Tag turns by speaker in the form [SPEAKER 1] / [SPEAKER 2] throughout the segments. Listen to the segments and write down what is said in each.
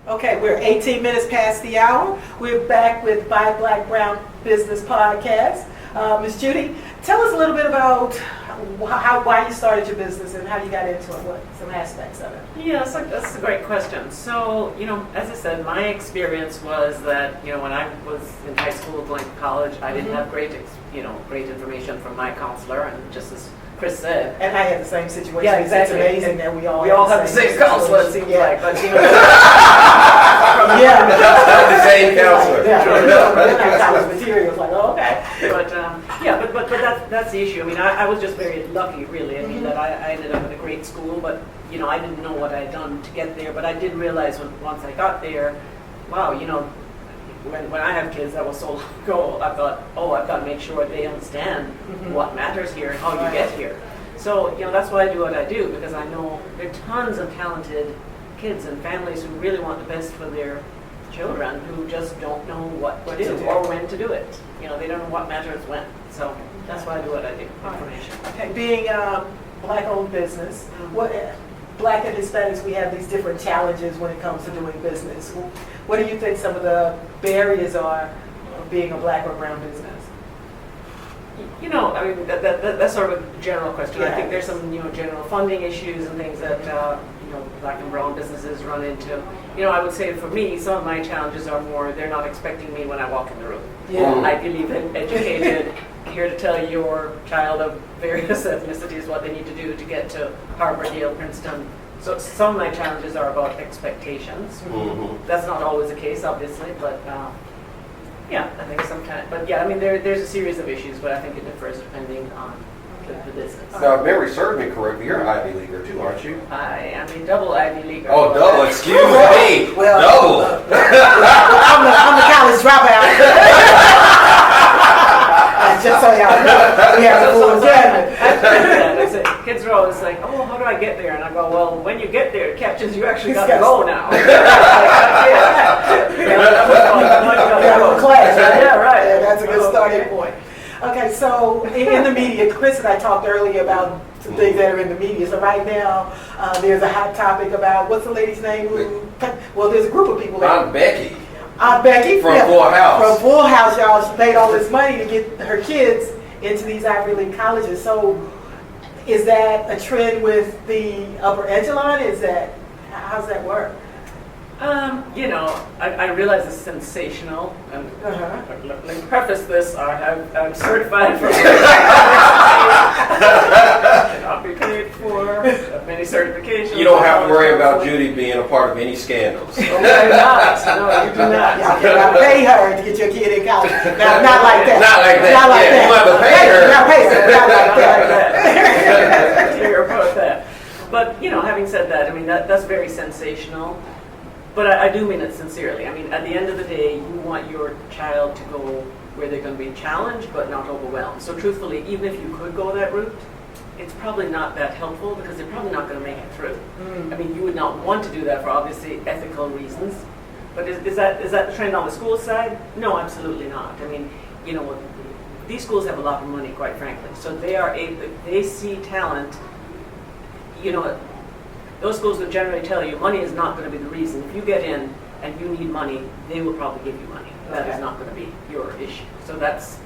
[SPEAKER 1] Okay, we're 18 minutes past the hour. We're back with BuyBlackBrown Business Podcast. Ms. Judy, tell us a little bit about why you started your business and how you got into it, what some aspects of it.
[SPEAKER 2] Yeah, that's a great question. So, as I said, my experience was that, when I was in high school going to college, I didn't have great information from my counselor, and just as Chris said.
[SPEAKER 1] And I had the same situation.
[SPEAKER 2] Yeah, exactly.
[SPEAKER 1] It's amazing that we all
[SPEAKER 2] have the same counselor, it seems like. But,
[SPEAKER 3] the same counselor.
[SPEAKER 1] College materials, like, oh, okay.
[SPEAKER 2] But that's the issue. I mean, I was just very lucky, really. I mean, that I ended up in a great school, but, I didn't know what I had done to get there. But I did realize once I got there, wow, when I have kids, that was so long ago, I thought, I've got to make sure they understand what matters here and how you get here. So, that's why I do what I do, because I know there are tons of talented kids and families who really want the best for their children who just don't know what to do or when to do it. They don't know what matters when. So that's why I do what I do. Information.
[SPEAKER 1] Okay, being a Black-owned business, Black and Hispanics, we have these different challenges when it comes to doing business. What do you think some of the barriers are of being a Black or brown business?
[SPEAKER 2] I mean, that's sort of a general question.
[SPEAKER 1] Yeah.
[SPEAKER 2] I think there's some, general funding issues and things that, Black and brown businesses run into. I would say for me, some of my challenges are more, they're not expecting me when I walk in the room.
[SPEAKER 1] Yeah.
[SPEAKER 2] I believe in educated, here to tell your child of various ethnicities what they need to do to get to Harvard, Yale, Princeton. So some of my challenges are about expectations. That's not always the case, obviously, but I think sometimes. But I mean, there's a series of issues, but I think it differs depending on the business.
[SPEAKER 3] Now, if memory serves me correctly, you're an Ivy Leaguer too, aren't you?
[SPEAKER 2] I am a double Ivy Leaguer.
[SPEAKER 3] Oh, double, excuse me.
[SPEAKER 1] Well,
[SPEAKER 3] double.
[SPEAKER 1] I'm the college dropout. Just so y'all know, we have a full
[SPEAKER 2] exam. Kids are always like, how do I get there? And I go, well, when you get there, it catches you actually got to go now.
[SPEAKER 1] Class, right?
[SPEAKER 2] Yeah, right.
[SPEAKER 1] Yeah, that's a good starting point. Okay, so in the media, Chris and I talked earlier about some things that are in the media. So right now, there's a hot topic about, what's the lady's name? There's a group of people.
[SPEAKER 3] Aunt Becky.
[SPEAKER 1] Aunt Becky.
[SPEAKER 3] From Full House.
[SPEAKER 1] From Full House, y'all. She paid all this money to get her kids into these Ivy League colleges. So is that a trend with the upper echelon? How's that work?
[SPEAKER 2] I realize it's sensational, and let me preface this, I'm certified for cannot be paid for many certifications.
[SPEAKER 3] You don't have to worry about Judy being a part of any scandals.
[SPEAKER 2] No, I'm not. No, you do not.
[SPEAKER 1] Y'all cannot pay her to get your kid in college. Not like that.
[SPEAKER 3] Not like that.
[SPEAKER 1] Not like that.
[SPEAKER 3] You have to pay her.
[SPEAKER 1] Not pay her. Not like that.
[SPEAKER 2] Clear about that. But, having said that, I mean, that's very sensational. But I do mean it sincerely. I mean, at the end of the day, you want your child to go where they're going to be challenged but not overwhelmed. So truthfully, even if you could go that route, it's probably not that helpful because they're probably not going to make it through. I mean, you would not want to do that for obviously ethical reasons. But is that the trend on the school side? No, absolutely not. I mean, these schools have a lot of money, quite frankly. So they see talent, those schools would generally tell you money is not going to be the reason. If you get in and you need money, they will probably give you money. That is not going to be your issue. So that's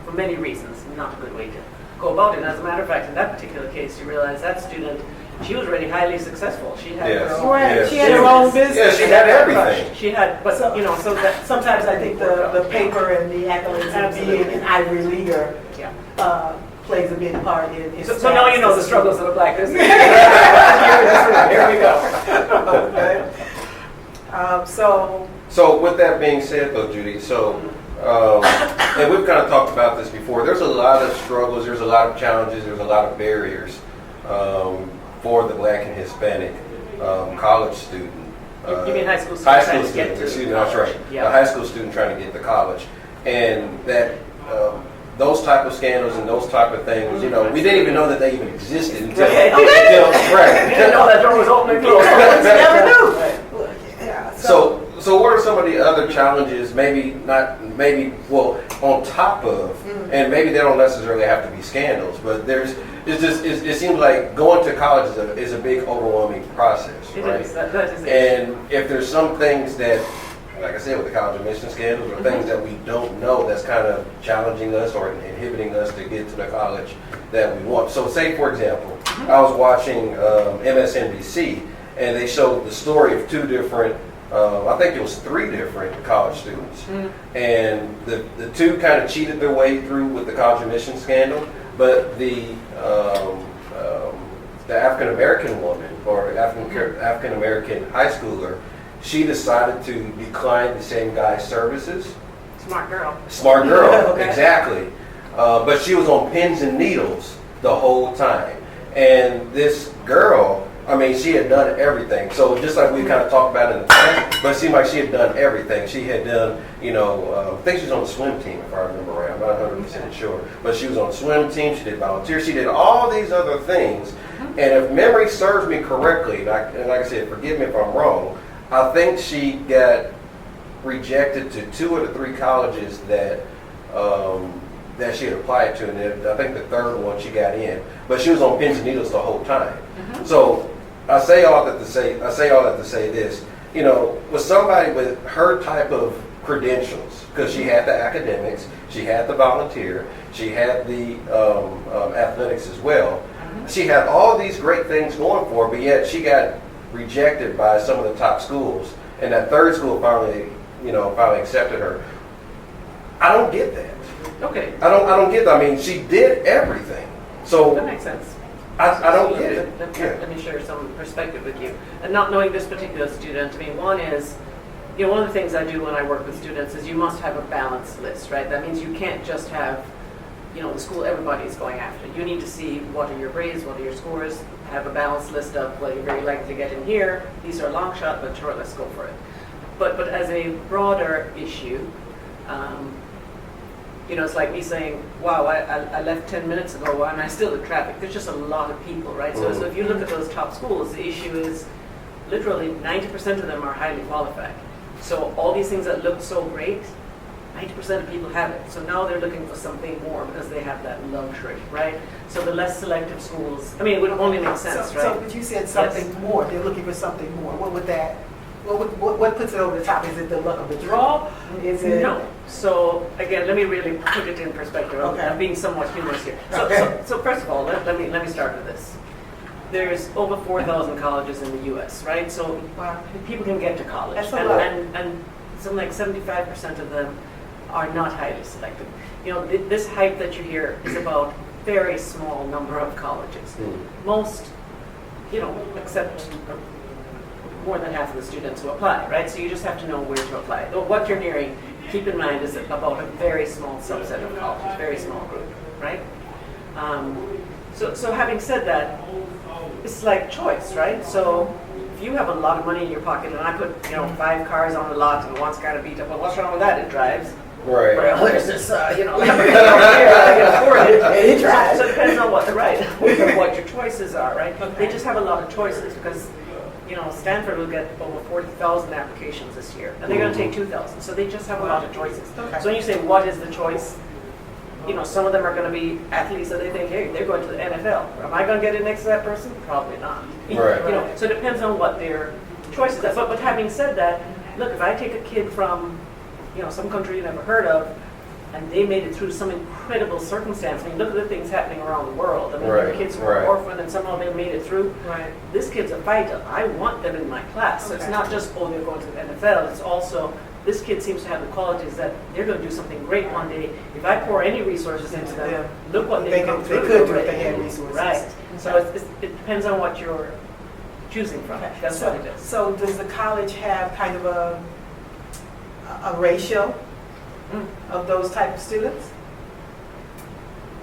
[SPEAKER 2] for many reasons not a good way to go about it. And as a matter of fact, in that particular case, you realize that student, she was already highly successful. She had her own,
[SPEAKER 1] she had her own business.
[SPEAKER 3] Yeah, she had everything.
[SPEAKER 2] She had, but so that
[SPEAKER 1] sometimes I think the paper and the accolades of being an Ivy Leaguer plays a big part in
[SPEAKER 2] so now you know the struggles of the Black business. Here we go.
[SPEAKER 1] Okay.
[SPEAKER 3] So with that being said, though, Judy, and we've kind of talked about this before, there's a lot of struggles, there's a lot of challenges, there's a lot of barriers for the Black and Hispanic college student.
[SPEAKER 2] You mean high school student?
[SPEAKER 3] High school student, excuse me, that's right.
[SPEAKER 2] Yeah.
[SPEAKER 3] A high school student trying to get to college. And that those type of scandals and those type of things, we didn't even know that they even existed until right.
[SPEAKER 2] We didn't know that door was open and closed.
[SPEAKER 1] Never knew.
[SPEAKER 3] So So what are some of the other challenges, well, on top of, and maybe they don't necessarily have to be scandals, but it seems like going to college is a big overwhelming process,
[SPEAKER 2] It
[SPEAKER 3] right?
[SPEAKER 2] is. That is it.
[SPEAKER 3] And if there's some things that, like I said, with the college admission scandals, or things that we don't know that's kind of challenging us or inhibiting us to get to the college that we want. So say, for example, I was watching MSNBC, and they showed the story of two different, I think it was 3 different college students. And the two kind of cheated their way through with the college admission scandal, but the African-American woman, or African-American high schooler, she decided to decline the same guy's services.
[SPEAKER 2] Smart girl.
[SPEAKER 3] Smart girl,
[SPEAKER 1] Okay.
[SPEAKER 3] exactly. But she was on pins and needles the whole time. And this girl, I mean, she had done everything. So just like we kind of talked about in the past, but it seemed like she had done everything. She had done, I think she was on the swim team, if I remember right. I'm not 100% sure. But she was on the swim team. She did volunteer. She did all these other things. And if memory serves me correctly, and like I said, forgive me if I'm wrong, I think she got rejected to 2 of the 3 colleges that she had applied to, and then I think the 3rd one she got in. But she was on pins and needles the whole time. So I say all that to say this. With somebody with her type of credentials, because she had the academics, she had the volunteer, she had the athletics as well. She had all these great things going for her, but yet she got rejected by some of the top schools, and that 3rd school finally accepted her. I don't get that.
[SPEAKER 2] Okay.
[SPEAKER 3] I don't get that. I mean, she did everything. So
[SPEAKER 2] That makes sense.
[SPEAKER 3] I don't get it.
[SPEAKER 2] Let me share some perspective with you. And not knowing this particular student, I mean, one is, one of the ththings I do when I work with students is you must have a balanced list, right? That means you can't just have, the school everybody's going after. You need to see what are your grades, what are your scores, have a balanced list of, well, you're very likely to get in here. These are a long shot, but sure, let's go for it. But as a broader issue, it's like me saying, wow, I left 10 minutes ago and I still in traffic. There's just a lot of people, right? So if you look at those top schools, the issue is literally 90% of them are highly qualified. So all these things that look so great, 90% of people have it. So now they're looking for something more because they have that luxury, right? So the less selective schools, I mean, it would only make sense, right?
[SPEAKER 1] So, but you said something more. They're looking for something more. What would that? What puts it over the top? Is it the luck of the draw? Is it?
[SPEAKER 2] No. So again, let me really put it in perspective.
[SPEAKER 1] Okay.
[SPEAKER 2] I'm being somewhat humorous here. So first of all, let me start with this. There's over 4,000 colleges in the U.S., right? So
[SPEAKER 1] Wow.
[SPEAKER 2] people can get to college,
[SPEAKER 1] That's a lot.
[SPEAKER 2] and something like 75% of them are not highly selective. This hype that you hear is about very small number of colleges. Most, except more than half of the students who apply, right? So you just have to know where to apply. What you're hearing, keep in mind, is about a very small subset of colleges, very small group, right? So having said that, it's like choice, right? So if you have a lot of money in your pocket, and I put 5 cars on the lot and one's kind of beat up, well, what's wrong with that? It drives.
[SPEAKER 3] Right.
[SPEAKER 2] Well, there's this, Lamborghini over here, I can afford it.
[SPEAKER 1] It drives.
[SPEAKER 2] So it depends on what your choices are, right?
[SPEAKER 1] Okay.
[SPEAKER 2] They just have a lot of choices because, Stanford will get over 40,000 applications this year, and they're going to take 2,000. So they just have a lot of choices.
[SPEAKER 1] Okay.
[SPEAKER 2] So when you say what is the choice, some of them are going to be athletes that they think, hey, they're going to the NFL. Am I going to get in next to that person? Probably not.
[SPEAKER 3] Right.
[SPEAKER 2] So it depends on what their choices are. But having said that, look, if I take a kid from some country you never heard of, and they made it through some incredible circumstance. I mean, look at the things happening around the world. I mean,
[SPEAKER 3] Right,
[SPEAKER 2] the kids who are
[SPEAKER 3] right.
[SPEAKER 2] orphaned and somehow they made it through.
[SPEAKER 1] Right.
[SPEAKER 2] This kid's a fighter. I want them in my class. So it's
[SPEAKER 1] Okay.
[SPEAKER 2] not just, oh, they're going to the NFL. It's also, this kid seems to have the qualities that they're going to do something great one day. If I pour any resources into them,
[SPEAKER 1] Yeah.
[SPEAKER 2] look what
[SPEAKER 1] They
[SPEAKER 2] they've come
[SPEAKER 1] could
[SPEAKER 2] through.
[SPEAKER 1] do if
[SPEAKER 2] already.
[SPEAKER 1] they had resources.
[SPEAKER 2] Right. So it depends on what you're choosing from.
[SPEAKER 1] Okay.
[SPEAKER 2] That's what it is.
[SPEAKER 1] So does the college have kind of a ratio of those type of students?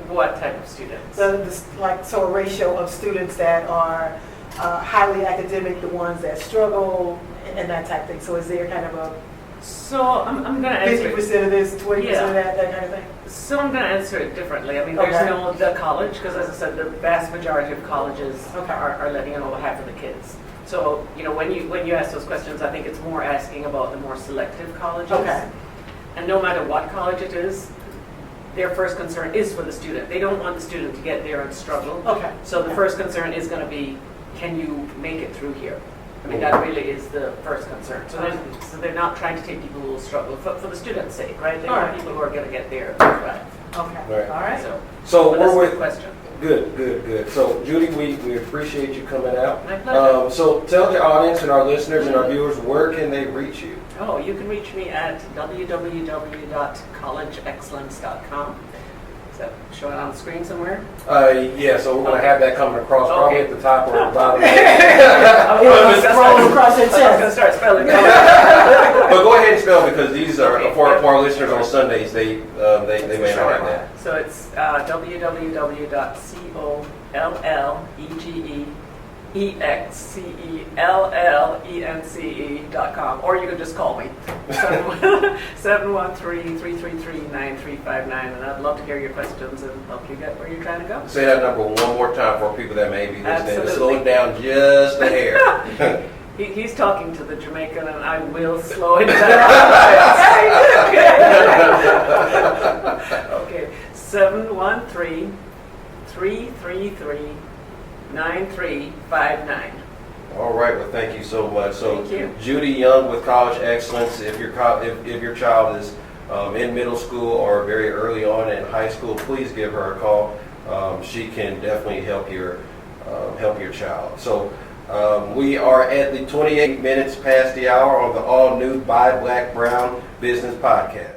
[SPEAKER 2] What type of students?
[SPEAKER 1] So a ratio of students that are highly academic, the ones that struggle, and that type of thing. So is there kind of a
[SPEAKER 2] So I'm going to answer
[SPEAKER 1] 50% of this, 20%
[SPEAKER 2] Yeah.
[SPEAKER 1] of that kind of thing?
[SPEAKER 2] So I'm going to answer it differently. I mean, there's
[SPEAKER 1] Okay.
[SPEAKER 2] no the college, because as I said, the vast majority of colleges
[SPEAKER 1] Okay.
[SPEAKER 2] are letting in over half of the kids. So, when you ask those questions, I think it's more asking about the more selective colleges.
[SPEAKER 1] Okay.
[SPEAKER 2] And no matter what college it is, their first concern is for the student. They don't want the student to get there and struggle.
[SPEAKER 1] Okay.
[SPEAKER 2] So the first concern is going to be, can you make it through here? I mean, that really is the first concern. So they're not trying to take people who will struggle for the student's sake, right? They want people who are going to get there. Right.
[SPEAKER 1] Okay.
[SPEAKER 3] Right.
[SPEAKER 1] All right.
[SPEAKER 3] So
[SPEAKER 2] but that's
[SPEAKER 3] we're
[SPEAKER 2] a good question.
[SPEAKER 3] Good. So Judy, we appreciate you coming out.
[SPEAKER 2] My pleasure.
[SPEAKER 3] So tell the audience and our listeners and our viewers, where can they reach you?
[SPEAKER 2] Oh, you can reach me at www.collegeexcellence.com. Is that showing on the screen somewhere?
[SPEAKER 3] Yeah, so we're going to have that coming across probably at the top or the bottom.
[SPEAKER 1] Scroll across your
[SPEAKER 2] I was going to
[SPEAKER 1] chest.
[SPEAKER 2] start spelling.
[SPEAKER 3] But go ahead and spell, because these are for our listeners on Sundays. They may not have that.
[SPEAKER 2] So it's www.collegeexcellence.com, or you can just call me 713-333-9359, and I'd love to hear your questions and help you get where you're trying to go.
[SPEAKER 3] Say that number one more time for people that may be listening.
[SPEAKER 2] Absolutely.
[SPEAKER 3] Slow it down just a hair.
[SPEAKER 2] He's talking to the Jamaican, and I will slow it down. Okay, 713-333-9359.
[SPEAKER 3] All right. Well, thank you so much. So,
[SPEAKER 2] Thank you.
[SPEAKER 3] Judy Young with College Excellence. If your child is in middle school or very early on in high school, please give her a call. She can definitely help your child. So. We are at the 28 minutes past the hour on the all-new Buy Black Brown Business Podcast.